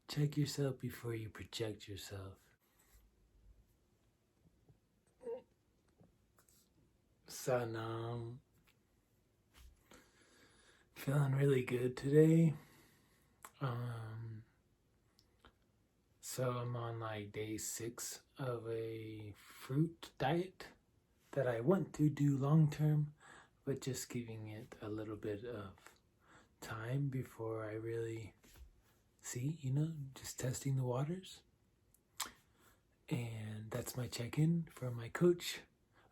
Check yourself before you project yourself. Sanam. Feeling really good today. So I'm on like day 6 of a fruit diet that I want to do long term, but just giving it a little bit of time before I really see, just testing the waters. And that's my check-in from my coach.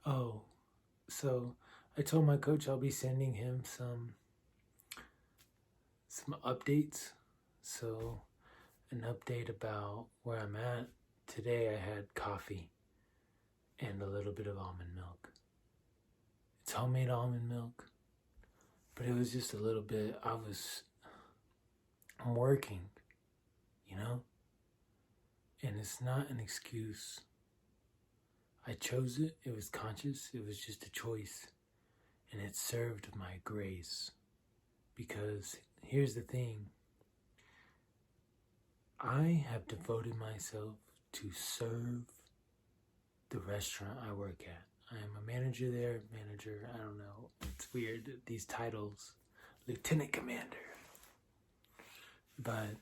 Oh, so I told my coach I'll be sending him some updates. So an update about where I'm at. Today I had coffee and a little bit of almond milk. It's homemade almond milk, but it was just a little bit. I'm working, and it's not an excuse. I chose it. It was conscious. It was just a choice, and it served my grace. Because here's the thing. I have devoted myself to serve the restaurant I work at. I am a manager there, I don't know. It's weird, these titles. Lieutenant Commander. But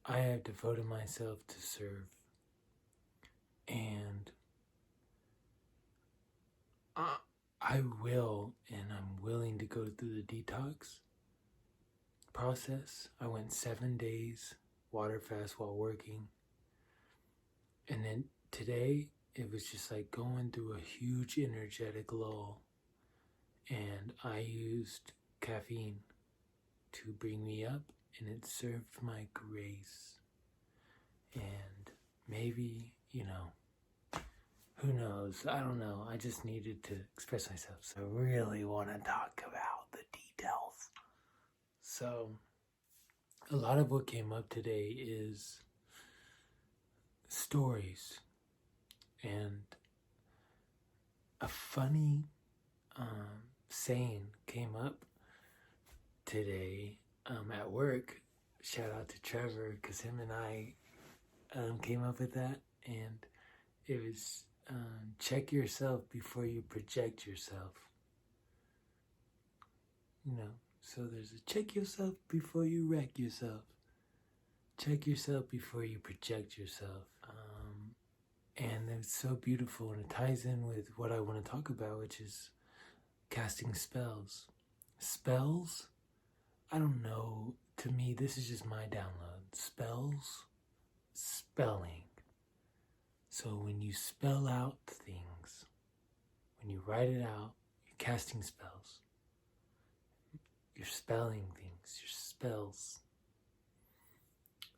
I have devoted myself to serve. And I will, and I'm willing to go through the detox process. I went 7 days water fast while working. And then today, it was just like going through a huge energetic lull. And I used caffeine to bring me up, and it served my grace. And maybe, who knows? I don't know. I just needed to express myself. So I really want to talk about the details. So a lot of what came up today is stories. And a funny saying came up today at work. Shout out to Trevor, because him and I came up with that. And it was check yourself before you project yourself. So there's a check yourself before you wreck yourself. Check yourself before you project yourself. And it's so beautiful, and it ties in with what I want to talk about, which is casting spells. Spells? I don't know. To me, this is just my download. Spells? Spelling. So when you spell out things, when you write it out, you're casting spells. You're spelling things, your spells.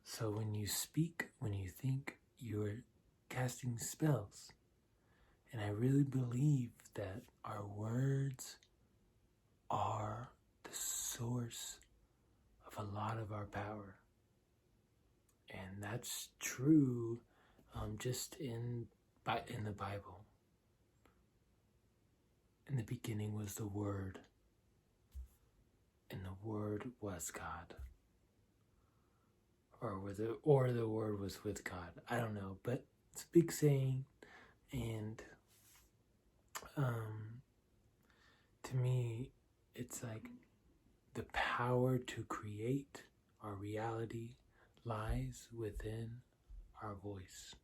So when you speak, when you think, you're casting spells. And I really believe that our words are the source of a lot of our power. And that's true just in the Bible. In the beginning was the Word, and the Word was God. Or the Word was with God. I don't know, but it's a big saying, and to me, it's like the power to create our reality lies within our voice.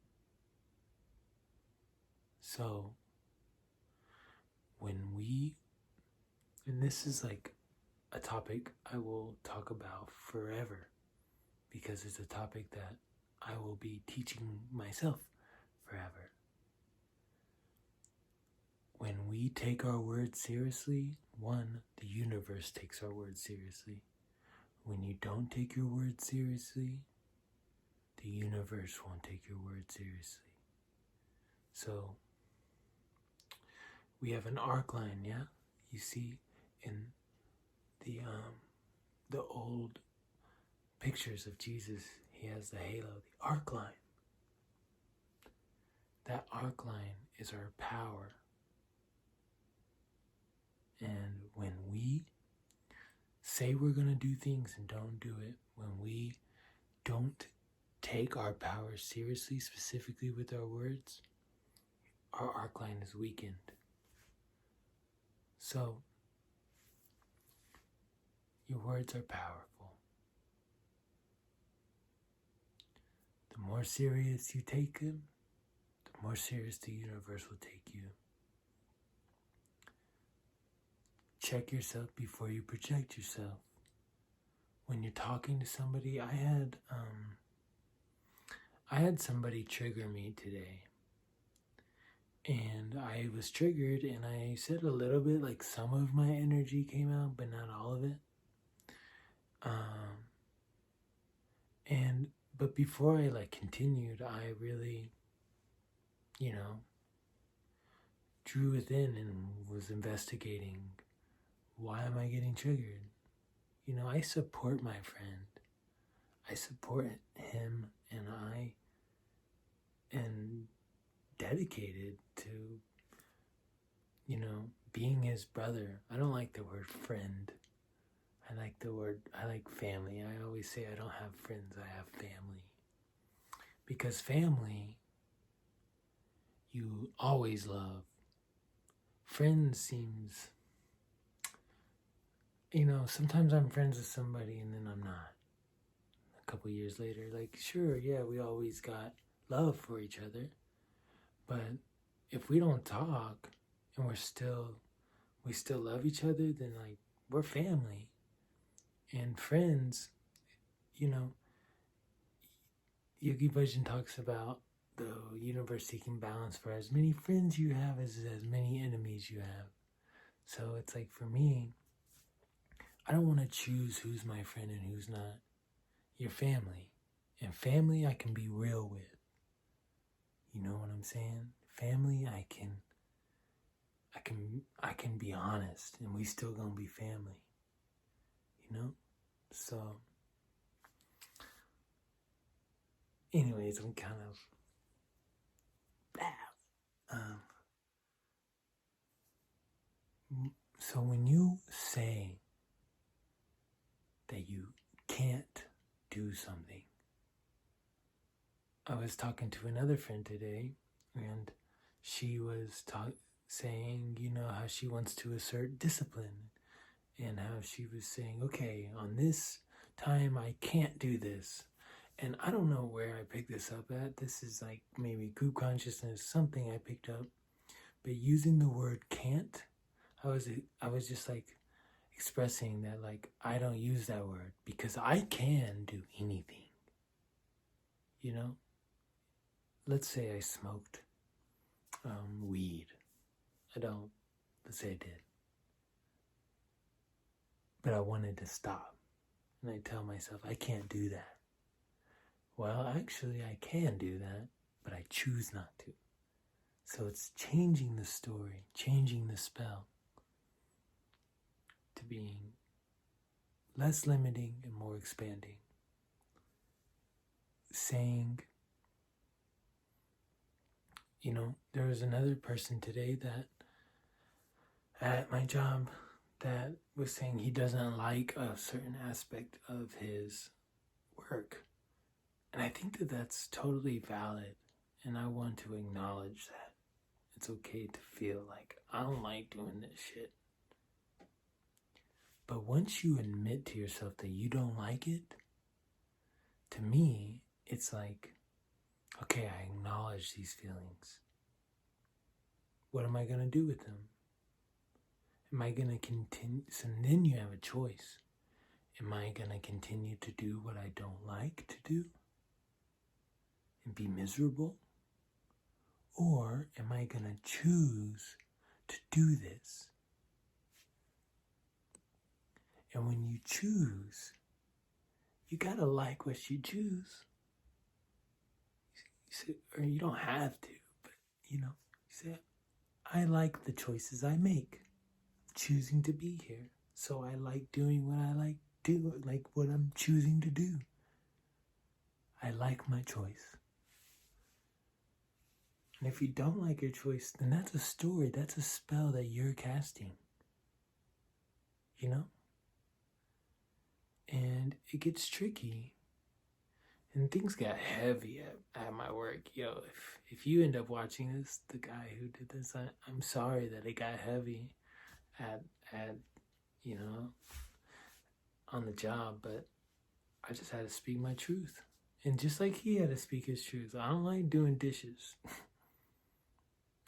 So and this is like a topic I will talk about forever, because it's a topic that I will be teaching myself forever. When we take our words seriously, the universe takes our words seriously. When you don't take your words seriously, the universe won't take your words seriously. So we have an arc line, yeah? You see in the old pictures of Jesus, he has the halo, the arc line. That arc line is our power. And when we say we're going to do things and don't do it, when we don't take our power seriously, specifically with our words, our arc line is weakened. So, your words are powerful. The more serious you take them, the more serious the universe will take you. Check yourself before you project yourself. When you're talking to somebody, I had somebody trigger me today. And I was triggered, and I said a little bit, like some of my energy came out, but not all of it. But before I continued, I really, drew within and was investigating, why am I getting triggered? I support my friend. I support him, and I am dedicated to, being his brother. I don't like the word friend. I like family. I always say I don't have friends, I have family. Because family, you always love. Friends seems, sometimes I'm friends with somebody and then I'm not. A couple years later, sure, yeah, we always got love for each other. But if we don't talk and we still love each other, then we're family. And friends, Yogi Bhajan talks about the universe seeking balance for as many friends you have as many enemies you have. So it's for me, I don't want to choose who's my friend and who's not. You're family. And family I can be real with. You know what I'm saying? Family I can be honest, and we still gonna be family. So anyways, I'm kind of so when you say that you can't do something, I was talking to another friend today, and she was saying, how she wants to assert discipline, and how she was saying, okay, on this time I can't do this. And I don't know where I picked this up at. This is maybe group consciousness, something I picked up. But using the word can't, I was just expressing that I don't use that word because I can do anything. Let's say I smoked weed. Let's say I did. But I wanted to stop. And I tell myself, I can't do that. Well, actually, I can do that, but I choose not to. So it's changing the story, changing the spell to being less limiting and more expanding. Saying, there was another person today that at my job that was saying he doesn't like a certain aspect of his work. And I think that that's totally valid. And I want to acknowledge that. It's okay to feel I don't like doing this shit. But once you admit to yourself that you don't like it, to me, it's okay, I acknowledge these feelings. What am I going to do with them? Am I going to continue? So then you have a choice. Am I going to continue to do what I don't like to do and be miserable? Or am I going to choose to do this? And when you choose, you got to like what you choose. Or you don't have to, but you say, I like the choices I make. Choosing to be here. So I like doing what I like what I'm choosing to do. I like my choice. And if you don't like your choice, then that's a story, that's a spell that you're casting. And it gets tricky. And things got heavy at my work. Yo, if you end up watching this, the guy who did this, I'm sorry that it got heavy at you know, on the job, but I just had to speak my truth. And just like he had to speak his truth, I don't like doing dishes.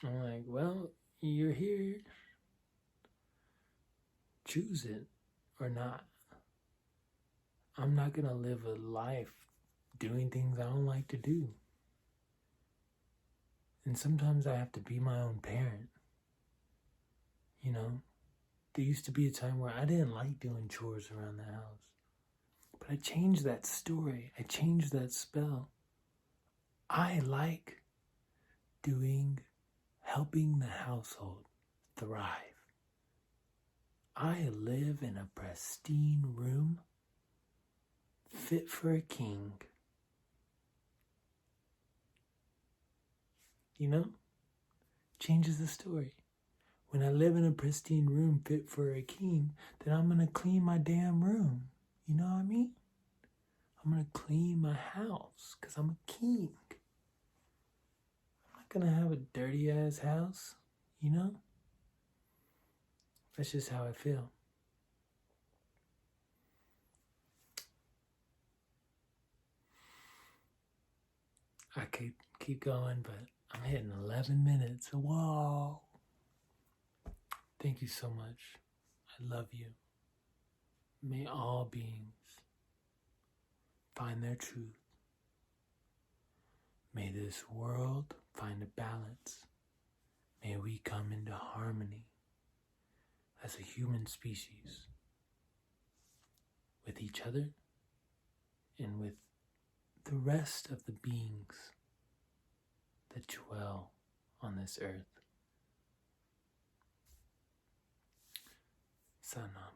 I'm like, well, you're here. Choose it or not. I'm not going to live a life doing things I don't like to do. And sometimes I have to be my own parent. You know, there used to be a time where I didn't like doing chores around the house. But I changed that story. I changed that spell. I like helping the household thrive. I live in a pristine room fit for a king. You know? Changes the story. When I live in a pristine room fit for a king, then I'm going to clean my damn room. You know what I mean? I'm going to clean my house because I'm a king. I'm not going to have a dirty ass house, you know? That's just how I feel. I could keep going, but I'm hitting 11 minutes. Whoa. Thank you so much. I love you. May all beings find their truth. May this world find a balance. May we come into harmony as a human species with each other and with the rest of the beings that dwell on this earth. Sana.